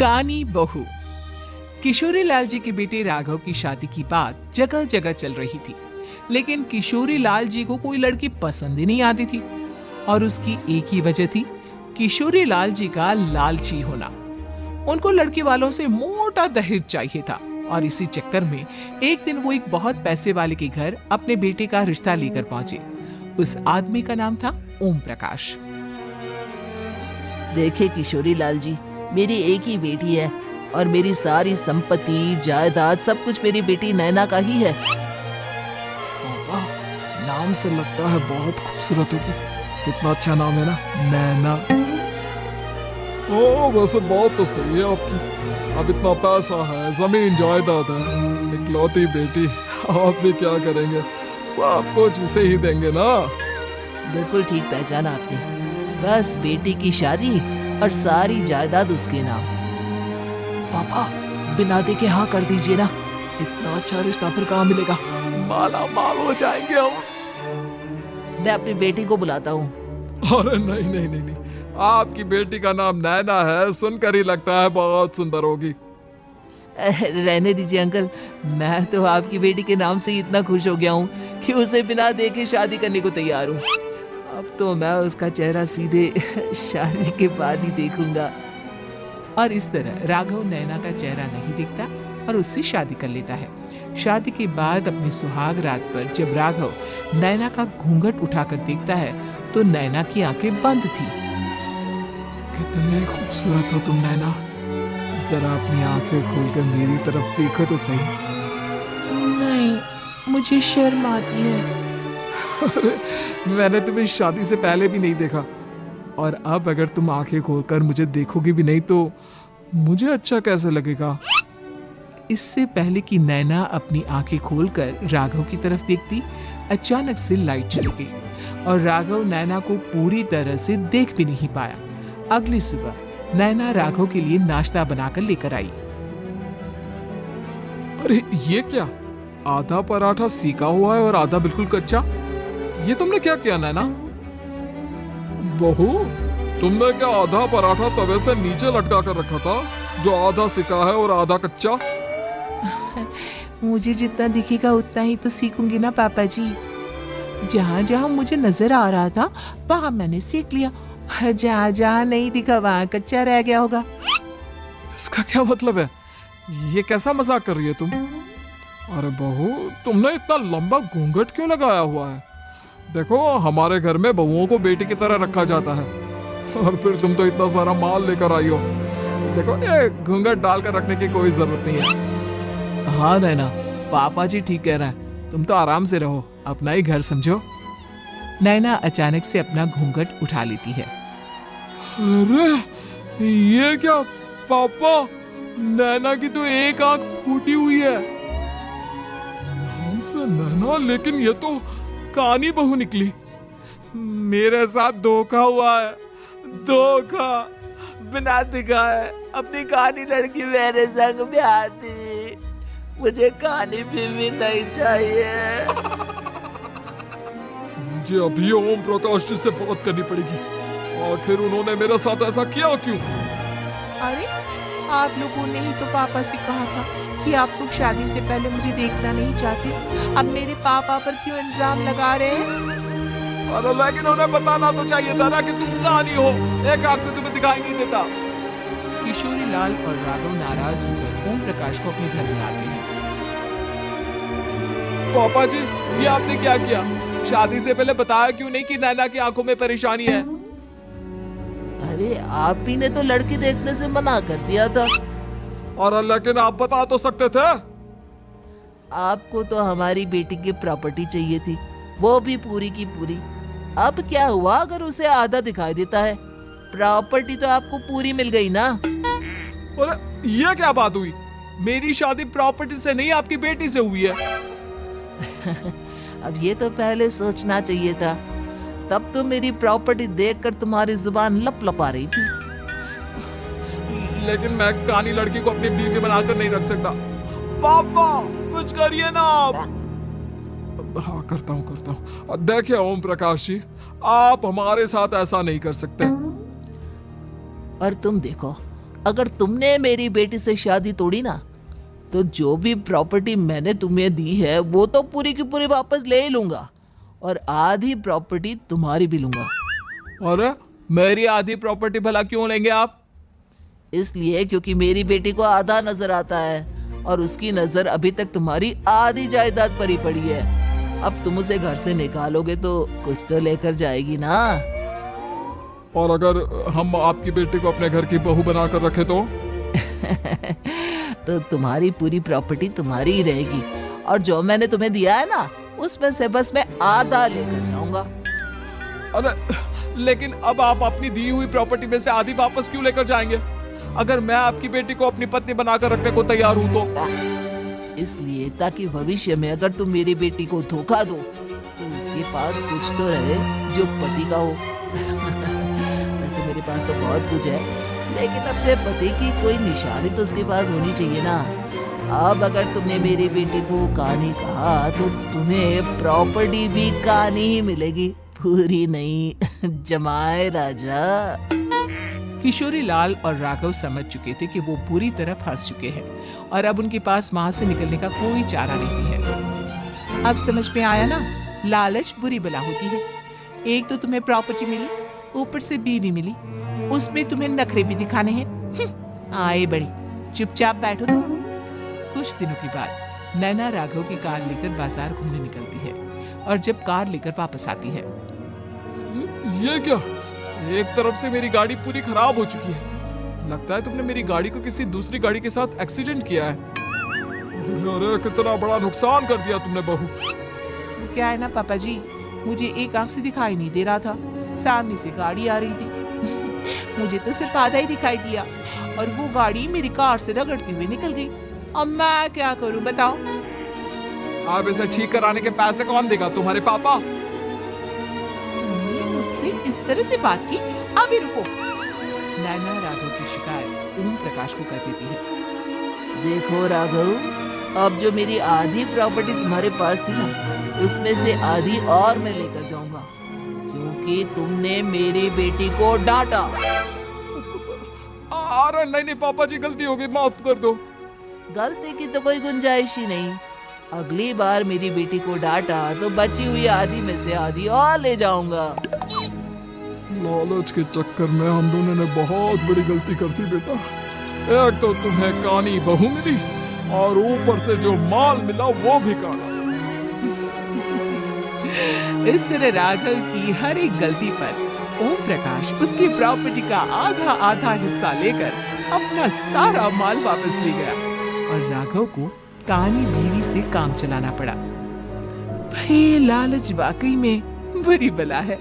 कानी बहू। किशोरी लाल जी के बेटे राघव की शादी की बात जगह जगह चल रही थी, लेकिन किशोरी लाल जी को कोई लड़की पसंद ही नहीं आती थी। और उसकी एक ही वजह थी, किशोरी लाल जी का लालची होना। उनको लड़की वालों से मोटा दहेज चाहिए था और इसी चक्कर में एक दिन वो एक बहुत पैसे वाले के घर अपने बेटे का रिश्ता लेकर पहुंचे। उस आदमी का नाम था ओम प्रकाश। देखे किशोरी लाल जी, मेरी एक ही बेटी है और मेरी सारी संपत्ति जायदाद सब कुछ मेरी बेटी नैना का ही है। पापा, नाम से लगता है बहुत खूबसूरत होगी। कितना अच्छा नाम है ना, नैना। ओ वैसे बात तो सही है आपकी। अब इतना पैसा है, जमीन जायदाद है, इकलौती बेटी, आप भी क्या करेंगे? सब कुछ उसे ही देंगे ना। बिल्कुल ठीक पहचाना आपने। बस बेटी की शादी और सारी जायदाद उसके नाम। पापा, बिना देखे हाँ कर दीजिए ना। इतना अच्छा रिश्ता फिर कहाँ मिलेगा? माला माल हो जाएंगे हम। मैं अपनी बेटी को बुलाता हूँ। अरे नहीं नहीं नहीं नहीं, आपकी बेटी का नाम नैना है, सुनकर ही लगता है बहुत सुंदर होगी। रहने दीजिए अंकल, मैं तो आपकी बेटी के नाम से ही इतना खुश हो गया हूँ कि उसे बिना देखे शादी करने को तैयार हूँ। अब तो मैं उसका चेहरा सीधे शादी के बाद ही देखूंगा। और इस तरह राघव नैना का चेहरा नहीं देखता और उससे शादी कर लेता है। शादी के बाद अपनी सुहाग रात पर जब राघव नैना का घूंघट उठाकर देखता है तो नैना की आंखें बंद थी। कितनी खूबसूरत हो तुम नैना, जरा अपनी आंखें खोलकर मेरी तरफ देखो तो सही। नहीं, मुझे शर्म आती है। अरे, मैंने तुम्हें शादी से पहले भी नहीं देखा और अब अगर तुम आंखें खोलकर मुझे देखोगी भी नहीं तो मुझे अच्छा कैसे लगेगा? इससे पहले कि नैना अपनी आंखें खोलकर राघव की तरफ देखती, अचानक से लाइट चली गई और राघव नैना को पूरी तरह से देख भी नहीं पाया। अगली सुबह नैना राघव के लिए नाश्ता बनाकर लेकर आई। अरे ये क्या, आधा पराठा सीका हुआ है और आधा बिल्कुल कच्चा। ये तुमने क्या किया नैना? बहू, तुमने क्या आधा पराठा तवे से नीचे लटका कर रखा था जो आधा सिका है और आधा कच्चा? मुझे जितना दिखेगा उतना ही तो सीखूंगी ना पापा जी। जहाँ जहाँ मुझे नजर आ रहा था वहां मैंने सीख लिया, जहाँ जहाँ नहीं दिखा वहां कच्चा रह गया होगा। इसका क्या मतलब है? ये कैसा मजाक कर रही है तुम? अरे बहू, तुमने इतना लंबा घूंघट क्यों लगाया हुआ है? देखो, हमारे घर में बहुओं को बेटी की तरह रखा जाता है और फिर तुम तो इतना सारा माल लेकर आई हो। देखो, ये घूंघट डालकर रखने की कोई जरूरत नहीं है। हाँ नैना, पापा जी ठीक कह रहा है, तुम तो आराम से रहो, अपना ही घर समझो। नैना अचानक से अपना घूंघट उठा लेती है। अरे ये क्या पापा, नैना की तो एक आंख फूटी हुई है। नाम से नैना, लेकिन ये तो कानी बहू निकली। मेरे साथ धोखा हुआ है, धोखा। बिना दिखाए अपनी कहानी लड़की मेरे संग ब्याह दी। मुझे कहानी भी नहीं चाहिए। मुझे अभी ओम प्रकाश जी से बात करनी पड़ेगी। आखिर उन्होंने मेरे साथ ऐसा किया क्यों? अरे, आप लोगों ने ही तो पापा से कहा था कि आप लोग शादी से पहले मुझे देखना नहीं चाहते। अब मेरे पापा पर क्यों इल्जाम लगा रहे हैं? अरे लेकिन उन्हें बताना तो चाहिए था ना कि तुम कहानी हो, एक आंख से तुम्हें दिखाई नहीं देता। किशोरी लाल और राघव नाराज होकर ओम प्रकाश को अपने घर में आते हैं। पापा जी, ये आपने क्या किया? शादी से पहले बताया क्यों नहीं कि नैना की आंखों में परेशानी है? अरे आप ही ने तो लड़की देखने से मना कर दिया था। और लेकिन आप बता तो सकते थे। आपको तो हमारी बेटी की प्रॉपर्टी चाहिए थी, वो भी पूरी की पूरी। अब क्या हुआ अगर उसे आधा दिखाई देता है? प्रॉपर्टी तो आपको पूरी मिल गई ना। अरे ये क्या बात हुई? मेरी शादी प्रॉपर्टी से नहीं, आपकी बेटी से हुई है। अब ये तो पहले सोचना चाहिए था, तब तो मेरी प्रॉपर्टी देखकर तुम्हारी जुबान लप लपा रही थी। लेकिन मैं कानी लड़की को अपनी बीवी बनाकर नहीं रख सकता। पापा, कुछ करिए ना आप। हाँ, करता हूँ। देखिए ओम प्रकाश जी, आप हमारे साथ ऐसा नहीं कर सकते। और तुम देखो, अगर तुमने मेरी बेटी से शादी तोड़ी ना, तो जो भी प्रॉपर्टी मैंने तुम्हें दी है वो तो पूरी की पूरी वापस ले ही लूंगा, और आधी प्रॉपर्टी तुम्हारी भी लूंगा। अरे मेरी आधी प्रॉपर्टी भला क्यों लेंगे आप? इसलिए क्योंकि मेरी बेटी को आधा नजर आता है, और उसकी नजर अभी तक तुम्हारी आधी जायदाद पर ही पड़ी है। अब तुम उसे घर से निकालोगे तो कुछ तो लेकर जाएगी ना। और अगर हम आपकी बेटी को अपने घर की बहू बनाकर रखे तो? तो तुम्हारी पूरी प्रॉपर्टी तुम्हारी ही रहेगी, और जो मैंने तुम्हें दिया है ना, उसमें से बस मैं आधा लेकर जाऊंगा। अरे लेकिन अब आप अपनी दी हुई प्रॉपर्टी में से आधी वापस क्यों लेकर जाएंगे? अगर मैं आपकी बेटी को अपनी पत्नी बनाकर रखने को तैयार हूं तो? इसलिए ताकि भविष्य में अगर तुम मेरी बेटी को धोखा दो तो उसके पास कुछ तो रहे जो पति का हो। वैसे मेरे पास तो बहुत कुछ है, लेकिन अपने पति की कोई निशानी तो उसके पास होनी चाहिए ना। अब अगर तुमने मेरी बेटी को कहानी कहा तो तुम्हें प्रॉपर्टी भी कहानी ही मिलेगी, पूरी नहीं। जमाए राजा। किशोरी लाल और राघव समझ चुके थे कि वो पूरी तरह फंस चुके हैं और अब उनके पास वहां से निकलने का कोई चारा नहीं है। अब समझ में आया ना, लालच बुरी बला होती है। एक तो तुम्हें प्रॉपर्टी मिली, ऊपर से बीवी मिली, उसमें तुम्हें नखरे भी दिखाने हैं। आए बड़ी, चुपचाप बैठो तुम। कुछ दिनों के बाद नैना राघव की कार लेकर बाजार घूमने निकलती है और जब कार लेकर वापस आती है, ये क्या? एक तरफ से मेरी गाड़ी पूरी खराब हो चुकी है। लगता है तुमने मेरी गाड़ी को किसी दूसरी गाड़ी के साथ एक्सीडेंट किया है। अरे कितना बड़ा नुकसान कर दिया तुमने बहू। वो क्या है ना पापा जी, मुझे एक आंख से दिखाई नहीं दे रहा था, सामने से गाड़ी आ रही थी। मुझे तो सिर्फ आधा ही दिखाई दिया और वो गाड़ी मेरी कार से रगड़ती हुई निकल गई। अब मैं क्या करूं बताओ? आप इसे ठीक कराने के पैसे कौन देगा? तुम्हारे पापा? तुमने मुझसे इस तरह से बात की? अभी रुको। नैना राघव की शिकायत ओम प्रकाश को कर देती है। देखो राघव, अब जो मेरी आधी प्रॉपर्टी तुम्हारे पास थी ना, उसमें से आधी और मैं लेकर जाऊंगा, क्योंकि तुमने मेरी बेटी को डांटा। अरे नहीं पापा जी, गलती हो गई, माफ कर दो। गलती की तो कोई गुंजाइश ही नहीं। अगली बार मेरी बेटी को डांटा तो बची हुई आधी में से आधी और ले जाऊंगा। लालच के चक्कर में हम दोनों ने बहुत बड़ी गलती कर दी बेटा। एक तो तुम्हें कानी बहू मिली और ऊपर से जो माल मिला वो भी काला। इस तरह राघव की हर एक गलती पर ओम प्रकाश उसकी प्रॉपर्टी का आधा आधा हिस्सा लेकर अपना सारा माल वापस ले गया और राघव को कानी बीवी से काम चलाना पड़ा। भाई लालच वाकई में बुरी बला है।